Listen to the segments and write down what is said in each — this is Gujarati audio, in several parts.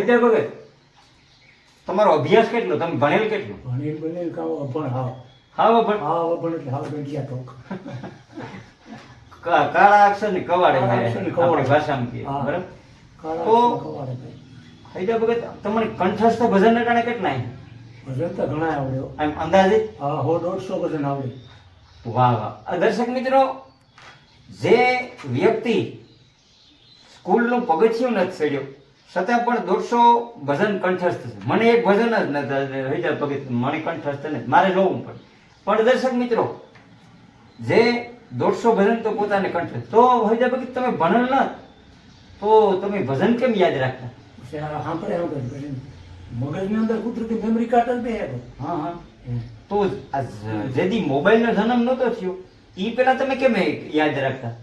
હૈદા ભગત તમારો અભ્યાસ કેટલો, તમે ભણેલ કેટલું? બનેલ કાવ અભણ હાવ અભણ એટલે હાવ ગંઠિયા ટોક. કાળા અક્ષર ને કવાડે કાળા અક્ષર ને કવાડે. આપણી ભાષામાં કહીએ, હા. બરાબર? કાળા તો અક્ષર કવાડે ભાઈ. હૈદા ભગત તમને કંઠસ્થ ભજન ના કારણે કેટલા હે? ભજન તો ઘણા આવડ્યો. આમ અંદાજે? હા 100-150 ભજન આવડે. વાહ વાહ. આ દર્શક મિત્રો, જે વ્યક્તિ સ્કૂલનું પગથિયું નથી ચડ્યો છતાં પણ 150 ભજન કંઠસ્થ છે. મને એક ભજન જ નથી હૈદા ભગત, મને કંઠસ્થ નથી, મારે જોવું પડે. પણ દર્શક મિત્રો, જે 150 ભજન તો પોતાને કંઠસ્થ, તો હૈદા ભગત તમે ભણેલ ના તો તમે ભજન કેમ યાદ રાખતા? સાંભળે ભજન મગજની અંદર કુદરતી મેમરી કાર્ડ જ બે. હા હા. તો આ જેથી મોબાઈલનો જન્મ નહોતો થયો એ પેલા તમે કેમ યાદ રાખતા?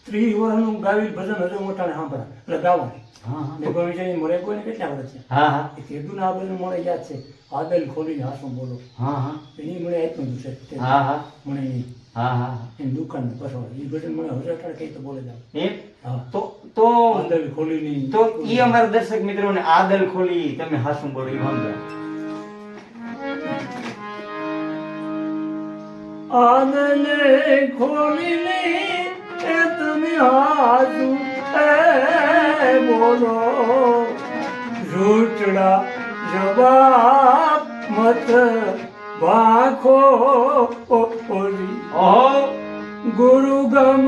30 વર્ષનું ગાવી ભજન હજુ મોટાને સાંભળા એટલે ગાવા. હા હા. ને કોઈ વિચારી મરે કોઈને કેટલા વર્ષ છે. હા હા. એ કીધું ને આ બધું મને યાદ છે. આદલ ખોલીને હાસું બોલો. હા હા. એની મને આપ્યું છે. હા હા. મને હા હા. એની દુકાન પસવા એ ભજન મને હજુ અટાણે કઈ તો બોલે જાવ. હા. તો આદલ ખોલીની તો ઈ અમારા દર્શક મિત્રોને આદલ ખોલી તમે હાસું બોલો ઈ સમજાવો. આદલે ખોલીને એ તમે હાસું બોલો રૂટડા જવાબ મત વાખો ઓલી ઓહો. ગુરુ ગમ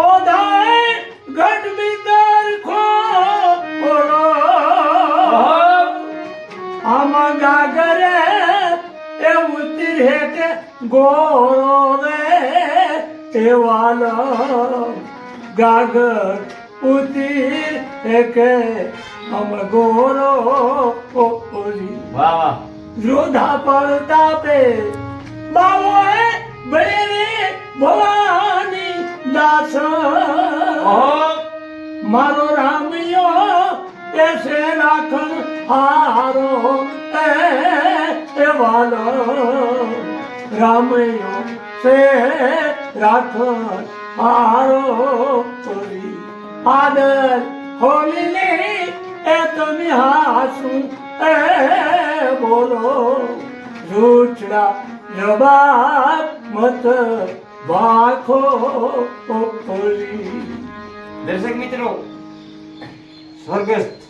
ઓધાય ઘટ ભીતર ખો ઓલો આમાં ગાગરે એ ઉતર હેઠે ગોળો રે એ વાલો ગાગર ઉતર હેકે આમ ગોળો ઓલી વાહ વાહ. જોધા પડતા પે બાવો એ બળે ભવાની દાસ ઓહો. મારો રામયો એસે રાખન હારો એ વાલો રામયો સે રાખન હારો તોરી આદર હોલીને એ તમે હાસુ એ બોલો રૂચડા જવાબ મત વાખો ઓલી. દર્શક મિત્રો, સ્વર્ગસ્થ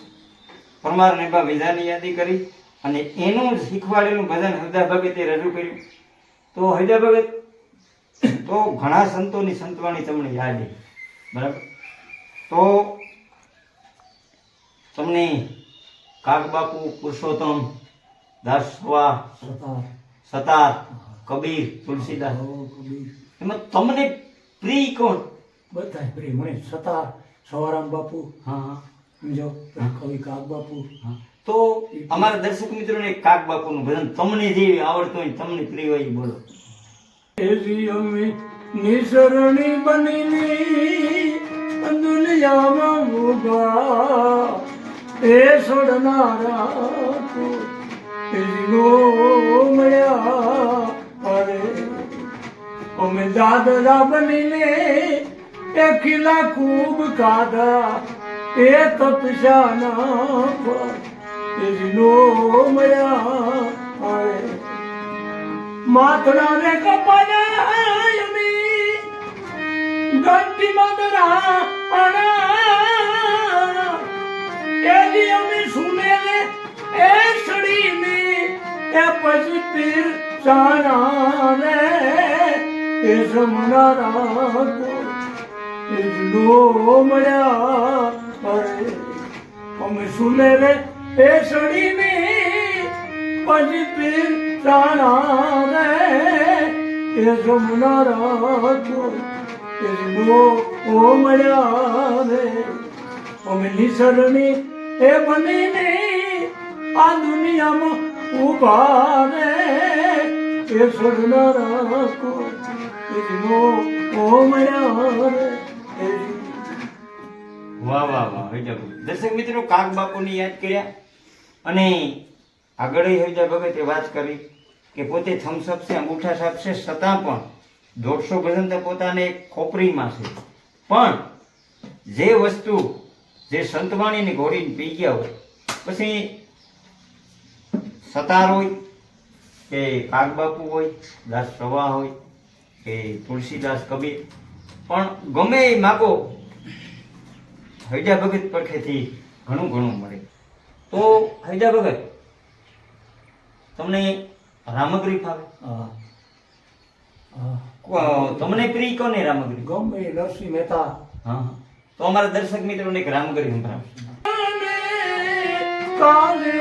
પરમાર નેબા વિધાની યાદી કરી અને એનું શીખવાડેલું ભજન હૈદા ભગતે રજૂ કર્યું. તો હૈદા ભગત તો ઘણા સંતોની સંતવાણી તમને યાદ છે, બરાબર? તો તમને કાગબાપુ, પુરુષોત્તમ, દાસવા, સતાર, કબીર, તુલસીદાસ, એમાં તમને પ્રિય કોણ? બધા પ્રિય મને સતાર સવારામ બાપુ હા સમજો કવિ કાગ બાપુ. હા. તો અમારા દર્શક મિત્રોને કાગ બાપુનું ભજન તમને જે આવડતું હોય તમને પ્રિય હોય એ બોલો. એજી અમે નિસરણી બનીની દુનિયામાં ઉભા એ છોડનારા મળ્યા અરે અમે દાદરા બનીને એ ખીલા ખૂબ ખાધા એ તપસ્યાના મળ્યા અરે માથડા ને કપાયા ઘંટી મદરા એજી અમે સુને એ સડીને એ પછી પીર સાના રે એ સમનારા એ મળ્યા અરે અમે સુને રે એ સડીને પછી પીર સાના રે એ સમનારા એ મળ્યા રે અમે નિસરણી એ બનીને આ દુનિયામાં ઉભા રે એ છોડનારા મળ્યા રે. વાહ વાહ વાહ. દર્શક મિત્રો, કાગ બાપુને યાદ કર્યા અને આગળ હૈદા ભગતે વાત કરી કે પોતે થમ્સઅપ છે, અંગૂઠા સાપ છે, છતાં પણ 150 ભજન તો પોતાને ખોપરીમાં છે. પણ જે વસ્તુ જે સંતવાણીની ઘોડીને પી ગયા હોય પછી સતાર હોય કે કાગબાપુ હોય, દાસ સવા હોય કે તુલસીદાસ કબીર, પણ ગમે એ માગો હૈજા ભગત પડખેથી ઘણું ઘણું મળે. તો હૈજા ભગત તમને રામગરી ફાવે? હા હા તમને પ્રિય કોને રામગરી? ગમે એ નરસિંહ મહેતા. હા, તો અમારા દર્શક મિત્રોને એક રામગરી સંભળાવશે. કાલે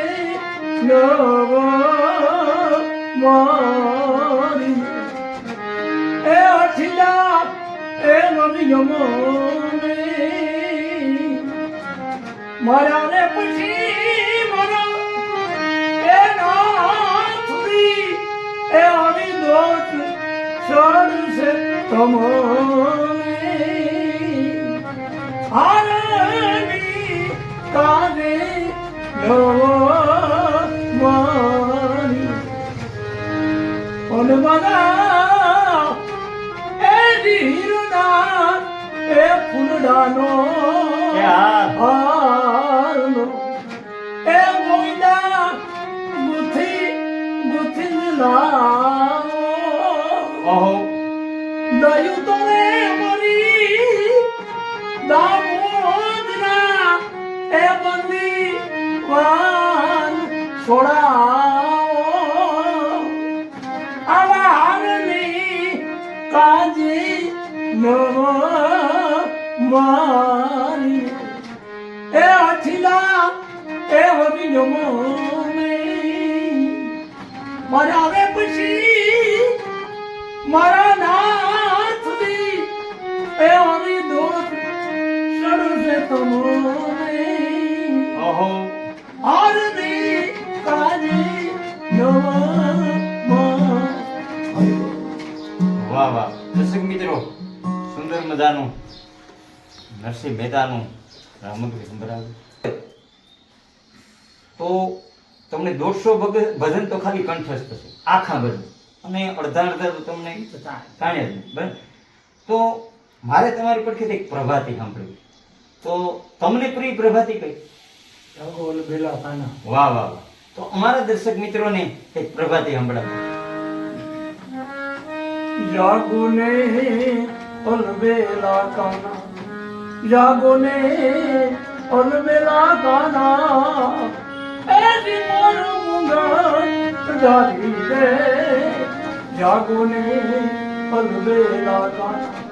નવમારી એ અઠિલા એ નદીયમોને મારા રે પછી મારા એ નાથરી એ હરી દોત સડસે તમોને હારમી કાલે નવમારી ઓનમના એ ધીરના એ ફૂલડાનો એ હા. હારનો એ ગોઈડા ગુથી ગુથી લાવો ઓહો, દયું તો રે મરી દામોદના એ બંદી વાન છોડાવો આવા હારની કાજી નવમારી એ અઠિલા એ હરી જમોને મારા હવે પછી મારા નાથની એ હરી દોત સડસે તમોને ઓહો, આરતી કાજી નવમારી. વાહ વાહ. દર્શક મિત્રો, સુંદર મજાનું નરસિંહ મહેતાનું રામગરી સંભળાવ્યું. તો તમને 150 ભજન તો ખાલી કંઠસ્થ થશે, આખા ભજન, અને અડધા અડધા તો તમને જાણે જ નહીં. બરાબર? તો મારે તમારી પરથી એક પ્રભાતી સાંભળવી. તો તમને પ્રિય પ્રભાતી કઈ? જાગો બેલા કાના. વાહ વાહ વાહ. તો અમારા દર્શક મિત્રોને એક પ્રભાતી સંભળાવો. જાગો ને અલબેલા કાના, જાગો ને અલબેલા કાના, એ મોર મુંગટ જારી રે, જાગો ને અલબેલા કાના,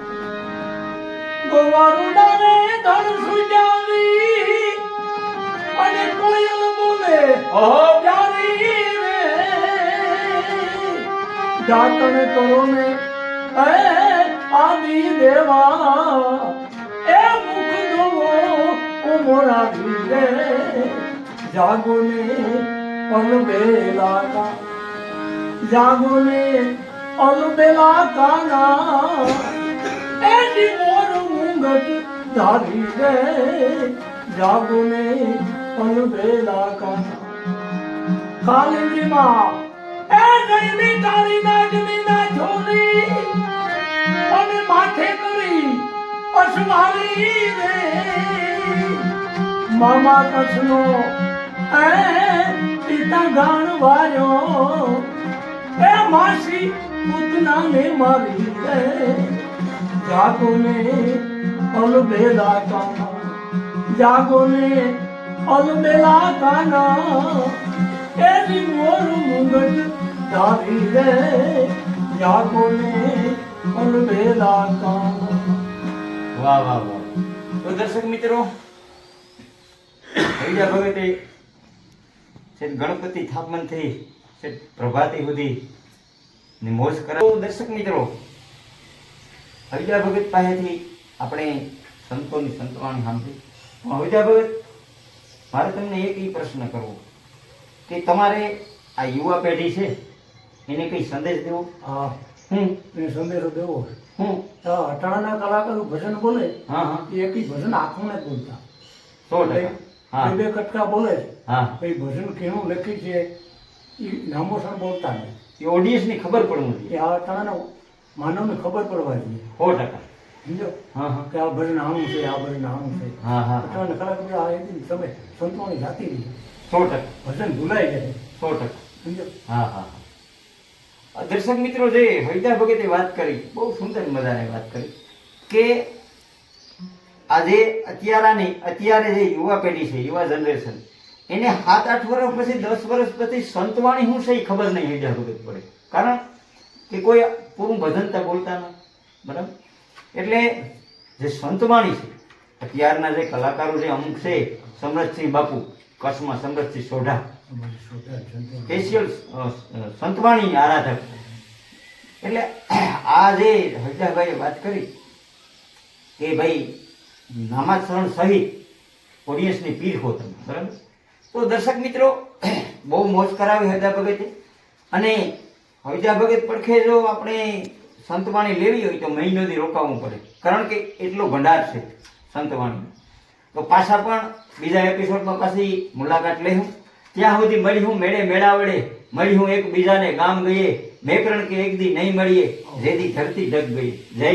ગોવારુડા ને ધણ સુજાવી અને કોયલ બોલે ઓહો, જારી રે, જાતન કરો ને એ આદિ દેવા એ મુખ જોવો ઉમરાવી રે, જાગો ને અલબેલા કા, જાગો ને અલબેલા કાના, એ મોર મુંગટ ધારી રે, જાગો ને અલબેલા કાના, કાલિંદીમાં એ ગઈની તારી નાગની ના ઝોલી અને માથે કરી અસવારી રે, મામા કસનો એ પિતા ગાણ વાર્યો એ માસી પૂતના ને મારી રે, જાગો ને અલબેલા કાના, જાગો ને અલબેલા કાના, એની મોર મુંગટ ધારી રે, જાગો ને અલબેલા કાના. વાહ વાહ વાહ. તો દર્શક મિત્રો, હૈયા ભગતે છે ગણપતિ સ્થાપન થઈ છે પ્રભાતી સુધી ને મોજ કરે. તો દર્શક મિત્રો, હૈયા ભગત પાસેથી આપણે સંતોની સંતવાણી સાંભળી. પણ હૈયા ભગત, મારે તમને એક ઈ પ્રશ્ન કરવો કે તમારે આ યુવા પેઢી છે એને કઈ સંદેશ દેવો? હા, હું એને સંદેશો દેવો. હું અટાણાના કલાકારો ભજન બોલે હા હા, એ એક ભજન આખું નથી બોલતા, 100%. હા બે કટકા બોલે હા, પછી ભજન કેવું લખી છે એ નામોસર બોલતા નહીં. એ ઓડિયન્સની ખબર પડવું એ જોઈએ. આ અટાણાના માનવને ખબર પડવા જોઈએ. 100%. સમજો હા હા કે આ ભજન આવું છે, આ ભજન આવું છે. હા હા. અટાણાના કલાકાર આ એક સમય સંતોની જાતી રહી. 100%. ભજન ભૂલાઈ જાય 100%. સમજો હા હા હા. દર્શક મિત્રો, જે હૈદા ભગતે વાત કરી, બહુ સુંદર મજાની વાત કરી કે આજે અત્યારે જે યુવા પેઢી છે, યુવા જનરેશન, એને 7-8 વર્ષ પછી 10 વર્ષ પછી સંતવાણી શું છે એ ખબર નહીં હૈદા ભગત પડે. કારણ કે કોઈ પૂરું ભજન તો બોલતા નથી, બરાબર? એટલે જે સંતવાણી છે, અત્યારના જે કલાકારો જે અમુક છે, સમરજસિંહ બાપુ, કચ્છમાં સમરજસિંહ સોઢા, અમારી શ્રોતા જનતા સ્પેશિયલ સંતવાણી આરાધક. એટલે આ જે હૈદાભાઈએ વાત કરી કે ભાઈ નામાચરણ સહિત ઓડિયન્સની પીર હો તમે, બરાબર? તો દર્શક મિત્રો, બહુ મોજ કરાવી હૈદા ભગતે. અને હૈદા ભગત પડખે જો આપણે સંતવાણી લેવી હોય તો મહિનોથી રોકાવું પડે, કારણ કે એટલો ભંડાર છે સંતવાણી. તો પાછા પણ બીજા એપિસોડમાં પાછી મુલાકાત લઈશું. ત્યાં સુધી મળીશું મેળે મેળાવડે, મળીશું એકબીજાને ગામ ગઈએ, મેકરણ કે એક દી નહીં મળીએ, જેથી ધરતી ડગ ગઈ. જય